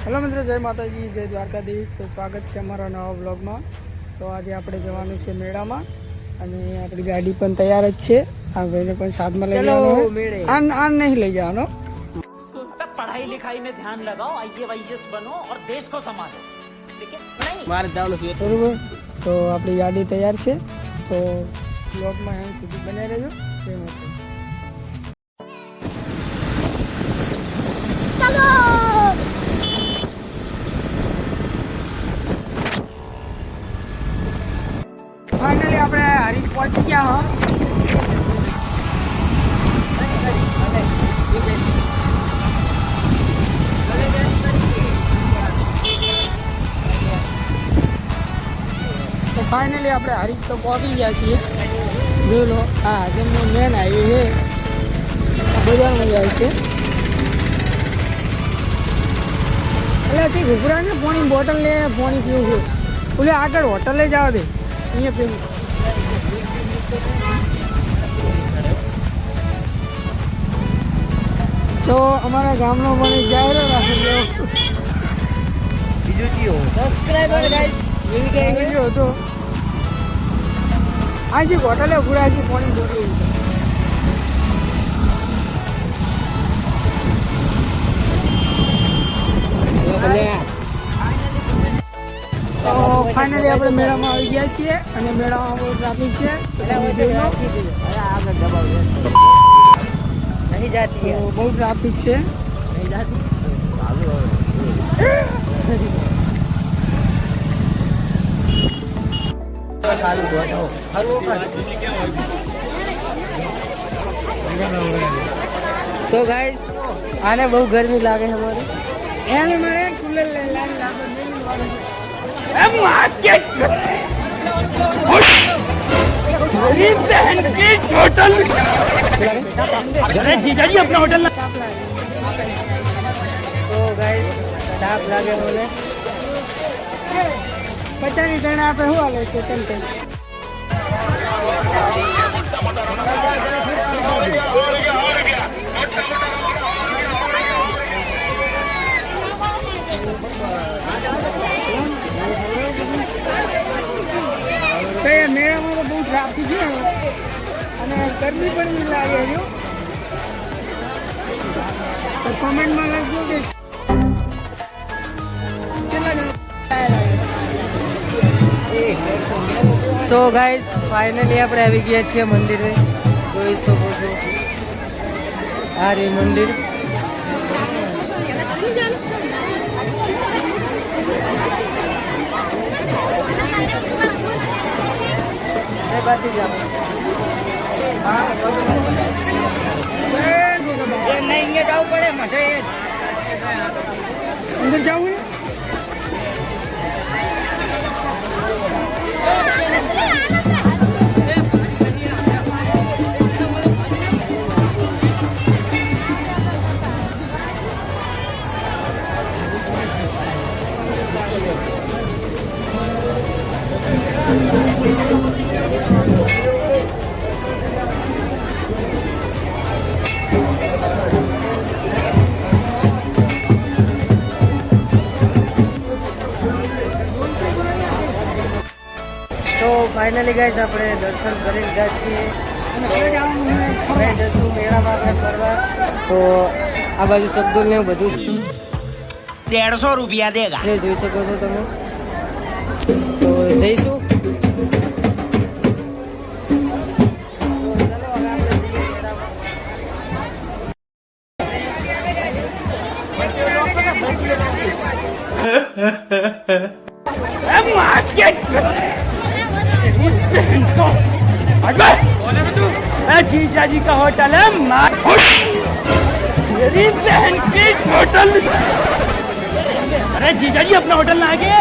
Hello મિત્રો, જય માતાજી, જય દ્વારકાધીશ. તો સ્વાગત છે અમારા નવા બ્લોગમાં. તો આજે આપણે જવાનું છે મેળામાં અને આપણી ગાડી પણ તૈયાર જ છે. આ ભાઈને પણ સાથમાં લઈ જવાનું. આન નહીં લઈ જવાનો. पढ़ाई लिखाई में ध्यान लगाओ, आईएएस बनो और देश को संभालो. लेकिन नहीं મારે જવાનું છે બરોબર. તો આપણી ગાડી તૈયાર છે. તો બ્લોગમાં અહીં સુધી બન્યા રહેજો. જય માતાજી. ફાઇનલી આપણે હરીશ પહોંચી ગયા. તો ફાઇનલી આપણે હરીશ તો પહોંચી ગયા છીએ. જોઈ લો, હા જેમનો મેન હાઈવે છે બજારમાં જાય છે. એટલે તે ઘૂઘરા ને પાણી બોટલ લે, પાણી પીવું છે. ઓલે આગળ હોટલે જવા દે, અહીંયા પીવું. તો અમારા ગામનો પણ જાહેર રાખી બીજું ચીયો સબસ્ક્રાઇબર ગાઈસ વિડીયો હતો. આજે હોટલે ઘૂરા છે પાણી બોટલ. તો ફાઇનલી આપણે મેળામાં આવી ગયા છીએ અને મેળામાં બહુ ટ્રાફિક છે. બહુ ટ્રાફિક છે. તો ગાઈસ આને બહુ ગરમી લાગે છે અમારે. એને મને કુલર લઈ લાગે. जीजा जी अपना होटल તો ગાઈસ તાપ લાગે મને. 50 જણા આપણે શું હાલે સ્ટેશન पे. મેળામાં તો બહુ ટ્રાફિક છે અને ગરમી પણ નહીં લાગે છે. તો કોમેન્ટમાં લખજો કે કેટલા જણા. તો ગાઈસ ફાઇનલી આપણે આવી ગયા છીએ મંદિરે. જોઈ શકો છો આ રે મંદિર. બાકી જાઓ નહીં જવું પડે મને અંદર જવું. તો ફાઇનલી ગાઈસ આપણે દર્શન કરી લીધા છીએ. હવે જશું મેળામાં આપણે ફરવા. તો આ બાજુ શબ્દો ને બધું 150 रुपया देगा. જોઈ શકો છો તમે. તો જઈશું. जीजा जी का होटल है मेरी बहन की होटल. अरे जीजा जी अपना होटल ला के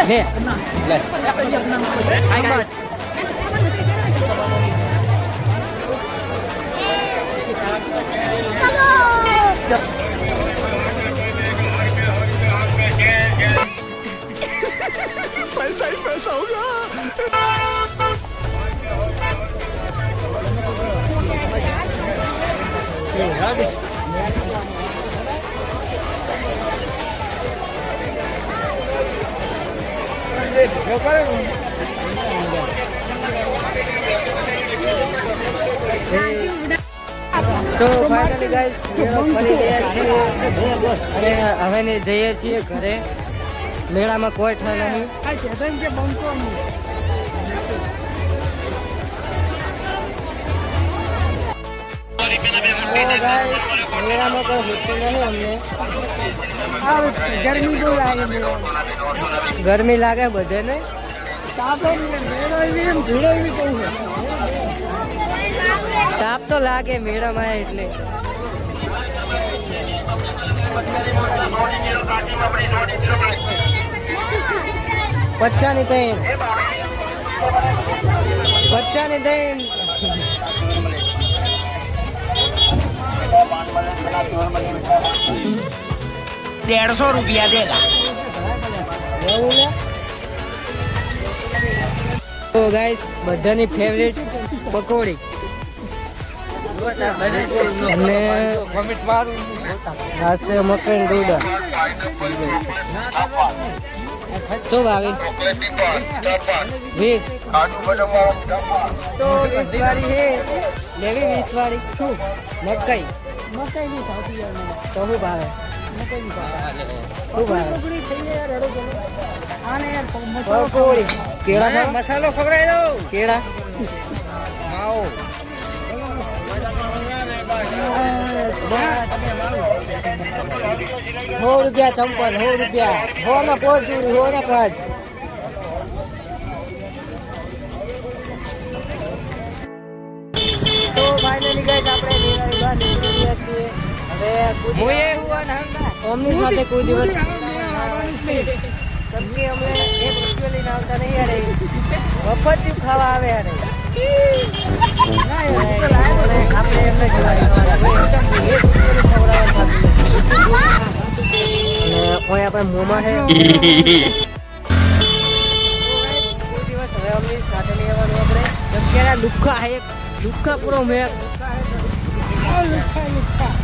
पैसा ही पैसा होगा. તો ફાઇનલી ગાઈસ મેળો ફરી ગયા છીએ અને હવે ને જઈએ છીએ ઘરે. મેળામાં કોઈ ઠર નહીં. આ ચેતન કે બંકો મેળામાં કોઈ હોતું નહીં અમને. ગરમી બહુ લાગે ગરમી લાગે બધે ને. તાપ મેળો એવી એમ ભીડો એવી કહું છે. તાપ તો લાગે મેળામાં એટલે. પચ્ચાની ત્રણ 150 रुपया देगा. તો ગાઈસ બધાની ફેવરેટ પકોડી અને આ છે મકઈન ડોડા. શું ભાવી? 20. તો 20 વાળી હે લેવી. 20 વાળી શું મકઈ મકાઈ નહીં ખાતી યાર મને. તો શું ભાવે? મકાઈ નહીં ખાતી. શું ભાવે? પકોડી થઈ જાય યાર. હેડો ચલો. આને યાર પકોડી કેળા ખાવ? मसालो खबराई दो. કેળા आओ. 100 રૂપિયા ચંપલ. 100 રૂપિયા. 100 ના 5 જોડી. 100 ના 5. તો ફાઇનલી ગાઈસ આપણે મેળા બહાર નીકળી ગયા છીએ. હવે मुझे हुआ ना. ઓમની સાથે કોઈ દિવસ સબ્જી અમે 1 રૂપિયો લઈને આવતા નહીં યાર. મફત ખાવા આવે યાર. આપણે એમને કોઈ આપણે મોમાં છે કોઈ દિવસ હવે અમની સાથે નહીં આવવાનું આપણે. અત્યારે લુખ્ખા છે. લુખ્ખા પૂરો મેચ.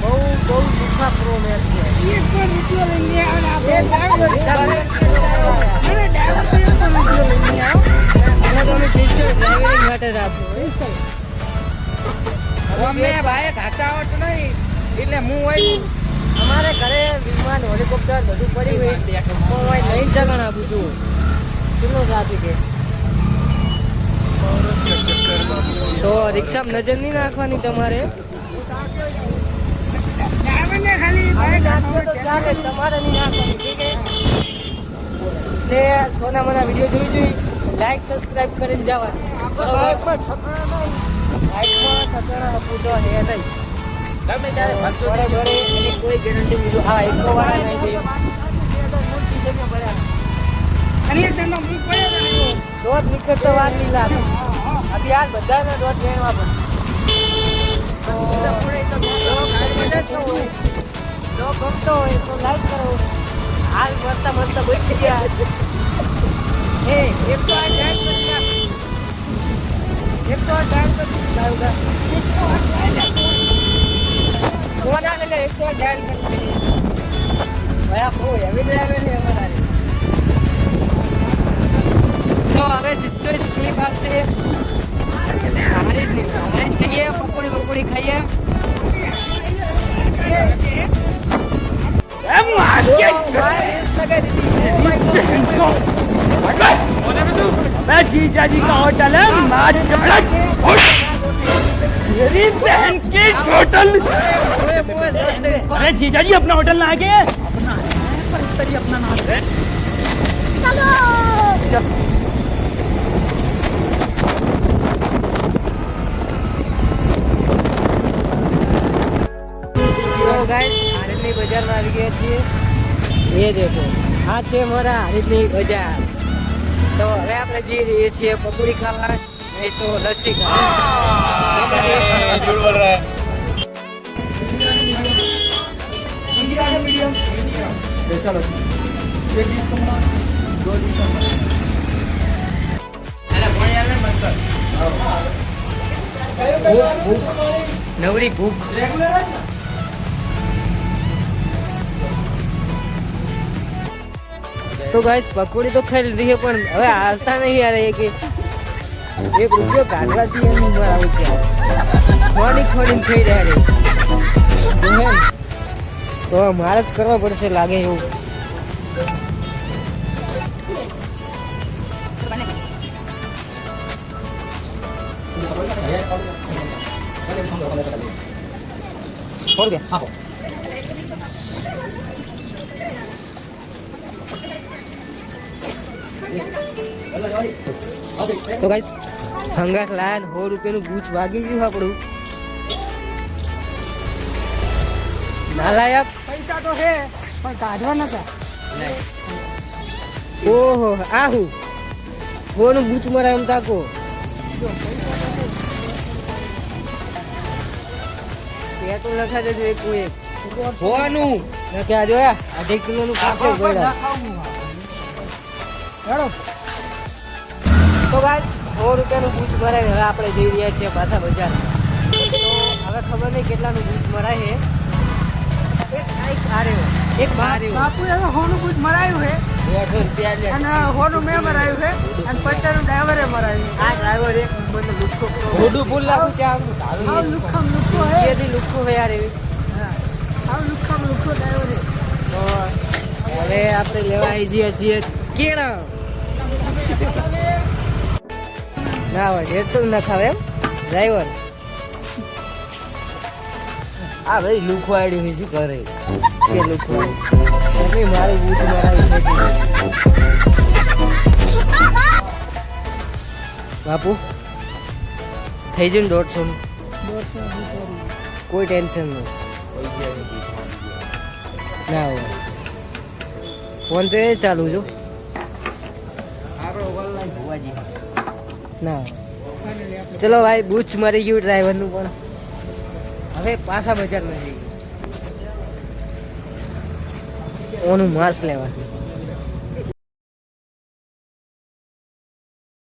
બહુ લુખ્ખા પૂરો મેચ છે. એક પણ રૂપિયો લઈને આવે ને આપણે ભાઈ ખાતા આવડતું નહીં એટલે હું હોય અમારે ઘરે વિમાન હેલિકોપ્ટર બધું પડી હોય લઈને જવાનું આપું છું. કેટલો ટ્રાફિક છે તો રિક્ષામાં નજર નહીં નાખવાની તમારે. ખાલી ચાલે તમારે નહીં નાખવાની. ઠીક છે એટલે સોના મના વિડીયો જોઈ લાઈક સબસ્ક્રાઇબ કરીને જવાની. લાઈકમાં ઠકાણા આપું તો હે નહીં. ગમે ત્યારે બરાબર એની કોઈ ગેરંટી બીજું હા એક વાર નહીં જોઈએ. અને તેનો મુખ પડ્યો ને દોધ નીકળતો વાર નહીં લાગે. અભી હાલ બધાને દોધ લેવા જો ગમતો હોય તો લાઈક કરો. હાલ મરતા બેઠી ગયા. એ એક તો આ ડાયલ કરી નાખ. એક તો આ ડાયલ કરી નાખ. કોના લે એક તો આ ડાયલ કરી ભયા બહુ હેવી ડ્રાઈવર ને અમારા. તો હવે સિસ્ટર ક્લિપ આવશે. અમારી જઈએ પકોડી ખાઈએ. मैं जीजा जी का होटल है मेरी बहन की होटल. अरे जीजा जी अपना होटल ना आगे अपना नाम है. તો ગાઈસ હારીજની બજારમાં આવી ગયા છીએ. એ દેખો આ છે મારા હારીજની બજાર. તો હવે આપણે જઈ રહીએ છીએ પકોડી ખાવા નહીં તો લસ્સી ભૂખ નવરી ભૂખ. તો ગાઈસ પકોડી તો ખાઈ લીધી છે પણ હવે હાલતા નહીં યાર એ કે 1 રૂપિયો કાઢવાથી એમ ઉંમર આવું છે ખોડી થઈ રહ્યા છે તો મારે જ કરવા પડશે લાગે એવું और क्या हाँ तो गाइस हंगास लायन 100 રૂપિયાનું ગૂંચ વાગી ગયું આપણું નાલાયક પૈસા તો હે પણ કાઢવા નતા ઓહો આહુ કોનું ગૂંચ મરાય એમ તાકો પેટો લખા દેજો એક હોવાનું ક્યાં જોયા 2.5 કિલોનું કાપડ ગોળા હેડો તો ગાઈસ 100 રૂપિયાનું ગૂંચ મરાય હવે આપણે જઈ રહ્યા છીએ પાછા બજાર તો હવે ખબર નહીં કેટલાનું ગૂંચ મરાય છે એક માર્યો બાપુ હવે હોનું કુછ મરાયું છે 100 રૂપિયા લે અને હોનું મેં મરાયું છે અને 50 ડ્રાઈવરે મરાયું આ ડ્રાઈવર એક મને લુખ્ખો હોડું ભૂલ લાગુ છે આવ લુખ્ખમ લુખ્ખો હે કેદી લુખ્ખો હે યાર એવી આવ લુખ્ખમ લુખ્ખો ડ્રાઈવર છે તો હવે આપણે લેવા આવી જઈએ છીએ કેળા ના હોય 150 ના ખાવે એમ ડ્રાઈવર આ ભાઈ લુખો આડ્યું શું કરે કે લુખો એમની મારી બૂટ મારાવી છે બાપુ થઈ જઈને 150 કોઈ ટેન્શન નહીં ના હોય ફોન પે ચાલુ જો ના ચલો ભાઈ બૂચ મરી ગયું ડ્રાઈવરનું પણ હવે પાછા બજારમાં જઈએ ઓનું માસ્ક લેવા